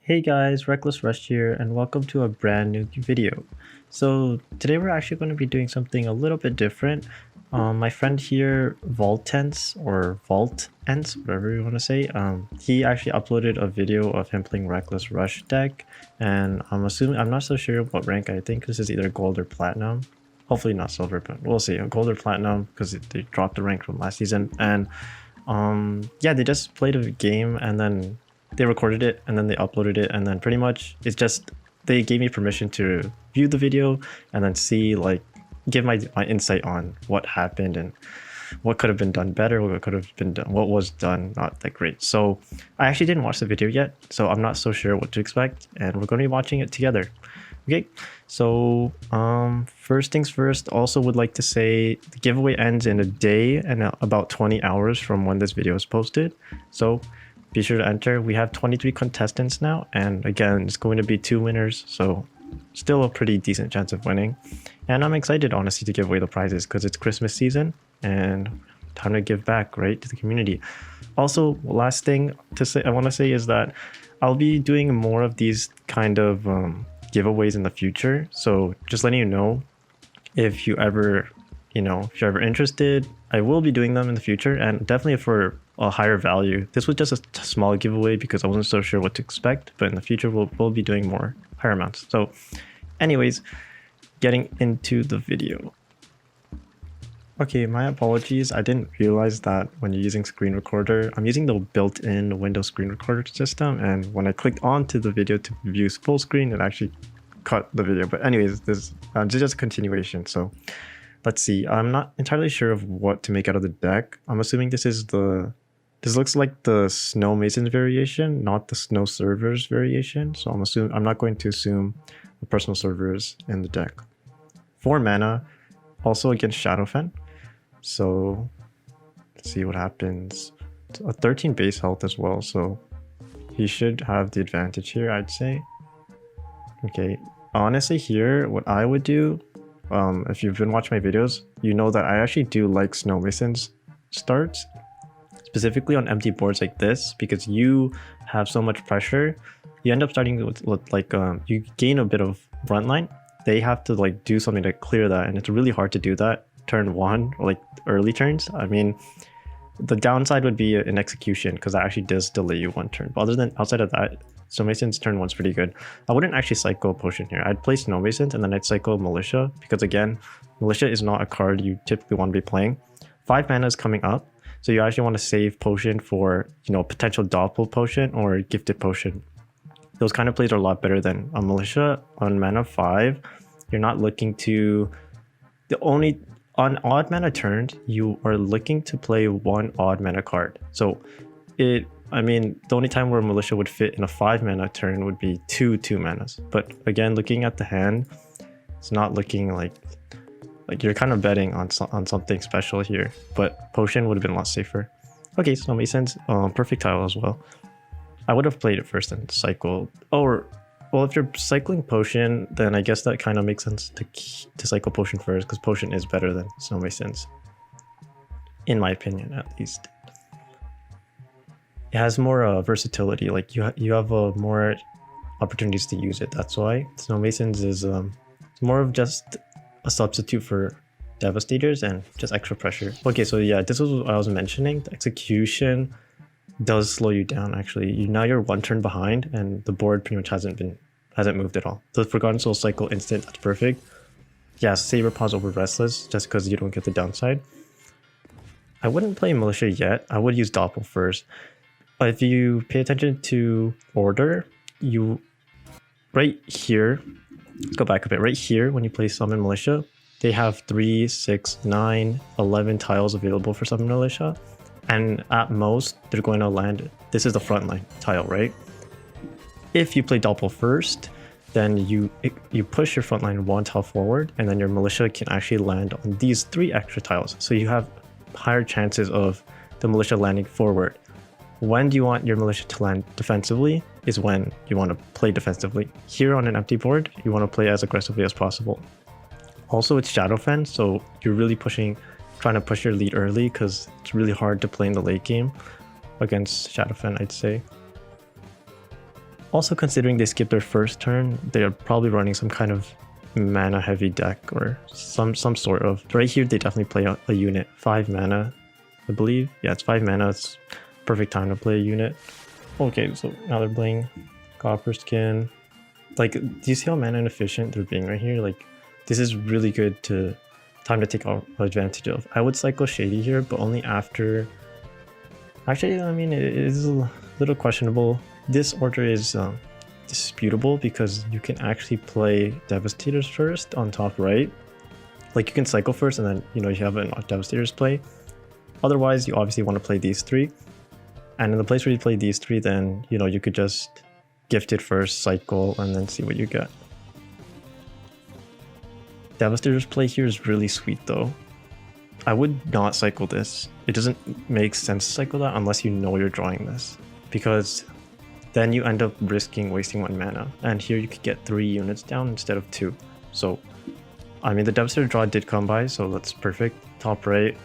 Hey guys, Reckless Rush here, and welcome to a brand new video. So today we're actually going to be doing something a little bit different. My friend here, Vaultence or Vaultence, whatever you want to say, he actually uploaded a video of him playing Reckless Rush deck, and I'm not so sure what rank. I think this is either gold or platinum. Hopefully not silver, but we'll see. Gold or platinum because they dropped the rank from last season, and yeah, they just played a game and then they recorded it and then they uploaded it, and then pretty much it's just they gave me permission to view the video and then see, like, give my insight on what happened and what could have been done better, what could have been done, what was done not that great. So I actually didn't watch the video yet, so I'm not so sure what to expect, and we're going to be watching it together. Okay, so first things first, also would like to say the giveaway ends in a day and about 20 hours from when this video is posted, so be sure to enter. We have 23 contestants now, and again, it's going to be 2 winners, so still a pretty decent chance of winning. And I'm excited, honestly, to give away the prizes because it's Christmas season and time to give back, right, to the community. Also, last thing to say, I want to say is that I'll be doing more of these kind of giveaways in the future. So just letting you know, if you're ever interested, I will be doing them in the future, and definitely for a higher value. This was just a small giveaway because I wasn't so sure what to expect, but in the future we'll be doing more higher amounts. So anyways, getting into the video. Okay, my apologies. I didn't realize that when you're using screen recorder, I'm using the built-in Windows screen recorder system, and when I clicked onto the video to view full screen, it actually cut the video. But anyways, this is just a continuation. So let's see. I'm not entirely sure of what to make out of the deck. I'm assuming this looks like the Snow Masons variation, not the Snow Servers variation. So I'm not going to assume the personal servers in the deck. 4 mana, also against Shadowfen. So let's see what happens. A 13 base health as well, so he should have the advantage here, I'd say. Okay, honestly here, what I would do, if you've been watching my videos, you know that I actually do like Snow Masons starts, specifically on empty boards like this, because you have so much pressure. You end up starting with like you gain a bit of front line. They have to like do something to clear that, and it's really hard to do that turn 1 or like early turns. I mean, the downside would be an execution because that actually does delay you 1 turn, but other than outside of that, Snow Masons turn 1's pretty good. I wouldn't actually cycle Potion here. I'd play Snow Masons and then I'd cycle Militia, because again, Militia is not a card you typically want to be playing. 5 mana is coming up, so you actually want to save Potion for, potential Doppel Potion or Gifted Potion. Those kind of plays are a lot better than a Militia. On mana 5, you're not looking to... On odd mana turns, you are looking to play 1 odd mana card. So the only time where Militia would fit in a 5 mana turn would be 2 manas. But again, looking at the hand, it's not looking like you're kind of betting on something special here. But Potion would have been a lot safer. Okay, Snow Masons, perfect tile as well. I would have played it first and cycled. Well, if you're cycling Potion, then I guess that kind of makes sense to cycle Potion first, because Potion is better than Snow Masons, in my opinion, at least. It has more versatility. Like you have more opportunities to use it. That's why Snow Masons is more of just a substitute for Devastators and just extra pressure. Okay, so yeah, this was what I was mentioning. The execution does slow you down. Actually, now you're 1 turn behind, and the board pretty much hasn't moved at all. The Forgotten Soul cycle instant, that's perfect. Yeah, Saber Pause over Restless, just because you don't get the downside. I wouldn't play Militia yet. I would use Doppel first. But if you pay attention to order, right here, let's go back a bit. Right here, when you play Summon Militia, they have 3, 6, 9, 11 tiles available for Summon Militia. And at most, they're going to land... This is the front line tile, right? If you play Doppel first, then you push your front line 1 tile forward, and then your Militia can actually land on these 3 extra tiles. So you have higher chances of the Militia landing forward. When do you want your Militia to land defensively is when you want to play defensively. Here on an empty board, you want to play as aggressively as possible. Also, it's Shadowfen, so you're really trying to push your lead early, because it's really hard to play in the late game against Shadowfen, I'd say. Also, considering they skipped their first turn, they're probably running some kind of mana heavy deck or some sort of. Right here, they definitely play a unit. 5 mana, I believe. Yeah, it's 5 mana. It's perfect time to play a unit. Okay, so now they're playing Copper Skin. Like, do you see how mana inefficient they're being right here? Like, this is really good time to take advantage of. I would cycle Shady here, but only after. Actually, I mean, it is a little questionable. This order is disputable because you can actually play Devastators first on top right. Like, you can cycle first and then, you know, you have a Devastators play. Otherwise, you obviously want to play these 3. And in the place where you play these 3, then, you know, you could just gift it first, cycle, and then see what you get. Devastator's play here is really sweet though. I would not cycle this. It doesn't make sense to cycle that unless you know you're drawing this, because then you end up wasting 1 mana. And here you could get 3 units down instead of 2. So, I mean, the Devastator draw did come by, so that's perfect. Top right.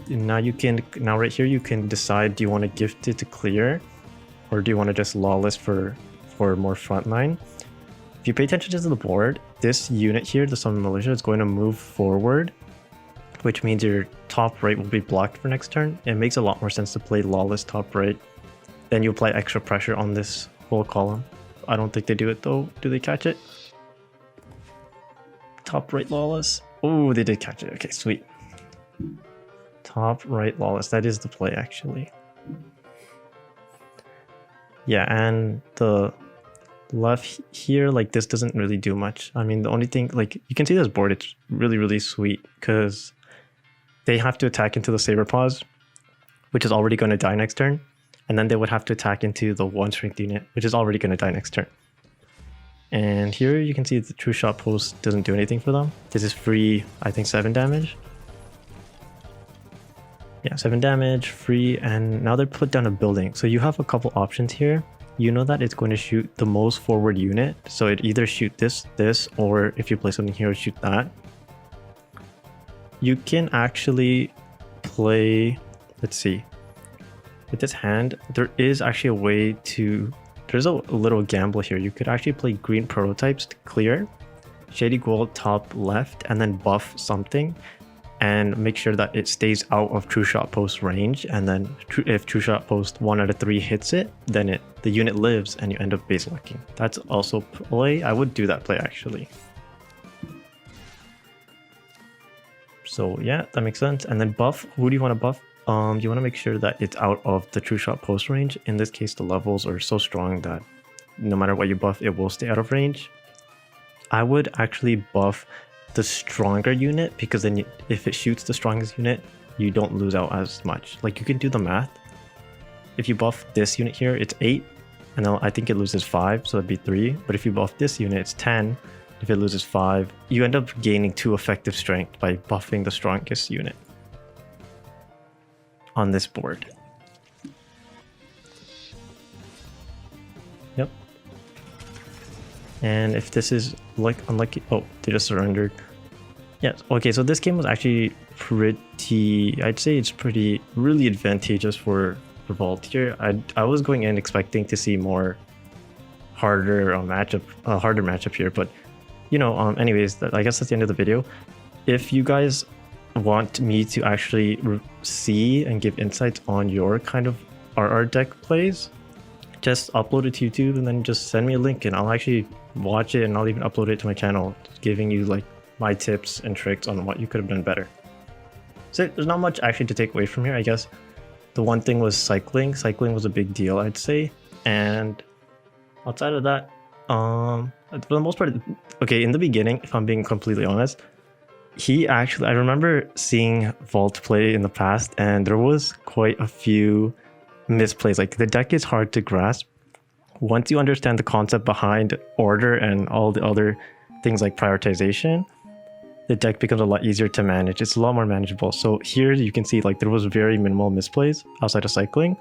Now right here you can decide, do you want to gift it to clear, or do you want to just Lawless for more frontline? If you pay attention to the board, this unit here, the Summon Militia, is going to move forward, which means your top right will be blocked for next turn. It makes a lot more sense to play Lawless top right. Then you apply extra pressure on this whole column. I don't think they do it though. Do they catch it? Top right Lawless. Oh, they did catch it. Okay, sweet. Top right Lawless. That is the play actually. Yeah, and the left here, like, this doesn't really do much. I mean, the only thing, like, you can see this board, it's really, really sweet because they have to attack into the Saber Paws, which is already going to die next turn. And then they would have to attack into the 1 strength unit, which is already going to die next turn. And here you can see the True Shot Post doesn't do anything for them. This is free, I think, 7 damage. Yeah, 7 damage, free, and now they're put down a building. So you have a couple options here. You know that it's going to shoot the most forward unit. So it either shoot this, or if you play something here, shoot that. You can actually play, let's see. With this hand, there is actually a way to, there's a little gamble here. You could actually play green prototypes to clear, Shady Gold top left, and then buff something. And make sure that it stays out of True Shot Post range, and then if True Shot Post 1 out of 3 hits it, then the unit lives and you end up base lucking. That's also play. I would do that play actually. So yeah, that makes sense. And then buff. Who do you want to buff? You want to make sure that it's out of the True Shot Post range. In this case, the levels are so strong that no matter what you buff, it will stay out of range. I would actually buff the stronger unit, because then if it shoots the strongest unit, you don't lose out as much. Like, you can do the math. If you buff this unit here, it's 8, and I think it loses 5, so that'd be 3. But if you buff this unit, it's 10. If it loses 5, you end up gaining 2 effective strength by buffing the strongest unit on this board. Yep. And if this is like unlucky, oh, they just surrendered. Yes. Okay, so this game was actually pretty, I'd say it's really advantageous for Vault here. I was going in expecting to see more harder matchup here, but you know, anyways, I guess that's the end of the video. If you guys want me to actually see and give insights on your kind of RR deck plays, just upload it to YouTube and then just send me a link and I'll actually watch it, and I'll even upload it to my channel, giving you like my tips and tricks on what you could have done better. So there's not much actually to take away from here. I guess the one thing was cycling. Cycling was a big deal, I'd say. And outside of that, for the most part, okay, in the beginning, if I'm being completely honest, I remember seeing Vault play in the past, and there was quite a few misplays. Like, the deck is hard to grasp. Once you understand the concept behind order and all the other things like prioritization, the deck becomes a lot easier to manage. It's a lot more manageable. So here you can see, like, there was very minimal misplays outside of cycling.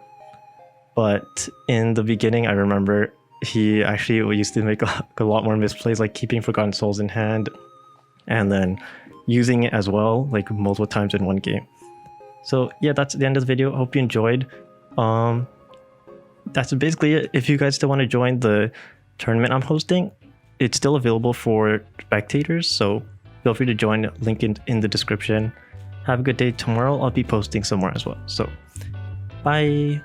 But in the beginning, I remember he actually used to make a lot more misplays, like keeping Forgotten Souls in hand and then using it as well, like multiple times in one game. So yeah, that's the end of the video. Hope you enjoyed. that's basically it. If you guys still want to join the tournament I'm hosting, it's still available for spectators, so feel free to join. Link in the description. Have a good day. Tomorrow I'll be posting somewhere as well. So bye.